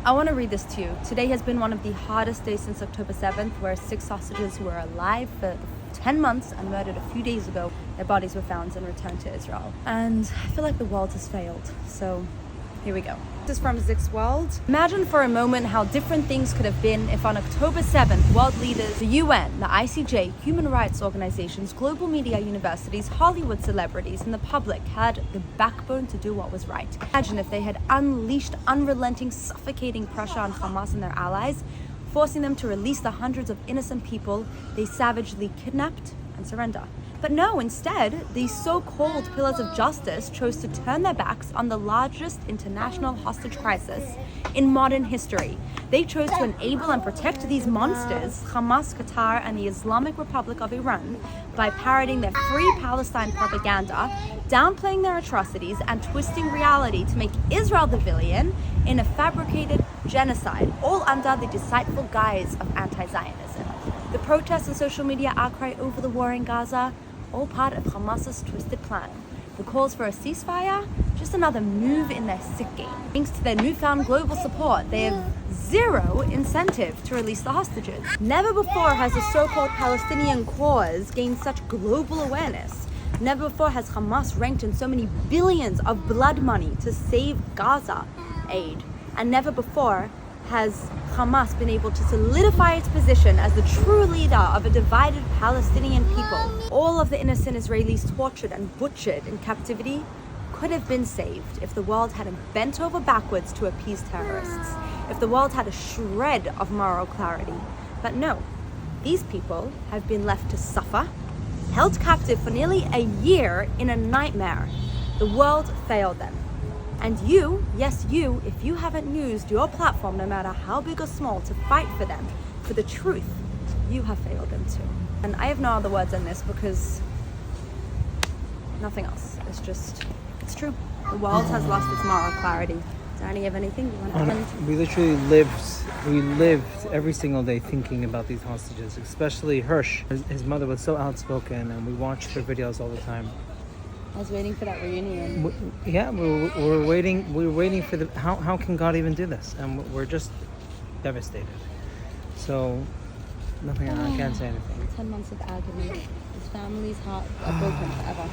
I want to read this to you. Today has been one of the hardest days since October 7th, where 6 hostages who were alive for 10 months and murdered a few days ago, their bodies were found and returned to Israel. And I feel like the world has failed. So here we go. This is from Zik's World. Imagine for a moment how different things could have been if on October 7th, world leaders, the UN, the ICJ, human rights organizations, global media universities, Hollywood celebrities, and the public had the backbone to do what was right. Imagine if they had unleashed unrelenting, suffocating pressure on Hamas and their allies, forcing them to release the hundreds of innocent people they savagely kidnapped and surrender. But no, instead, these so-called pillars of justice chose to turn their backs on the largest international hostage crisis in modern history. They chose to enable and protect these monsters, Hamas, Qatar, and the Islamic Republic of Iran, by parroting their Free Palestine propaganda, downplaying their atrocities, and twisting reality to make Israel the villain in a fabricated genocide, all under the deceitful guise of anti-Zionism. The protests and social media outcry over the war in Gaza, all part of Hamas's twisted plan. The calls for a ceasefire, just another move in their sick game. Thanks to their newfound global support, they have zero incentive to release the hostages. Never before has the so-called Palestinian cause gained such global awareness. Never before has Hamas ranked in so many billions of blood money to save Gaza aid. And never before has Hamas been able to solidify its position as the true leader of a divided Palestinian people. All of the innocent Israelis tortured and butchered in captivity could have been saved if the world hadn't bent over backwards to appease terrorists, if the world had a shred of moral clarity. But no, these people have been left to suffer, held captive for nearly a year in a nightmare. The world failed them. And you, yes you, if you haven't used your platform, no matter how big or small, to fight for them, for the truth, you have failed them too. And I have no other words on this because nothing else. It's true. The world has lost its moral clarity. Danny, you have anything you want to add? We literally lived every single day thinking about these hostages, especially Hersch. His mother was so outspoken, and we watched her videos all the time. I was waiting for that reunion. We were waiting. We were waiting for the. How can God even do this? And we're just devastated. So, nothing. I can't say anything. 10 months of agony. His family's heart are broken forever.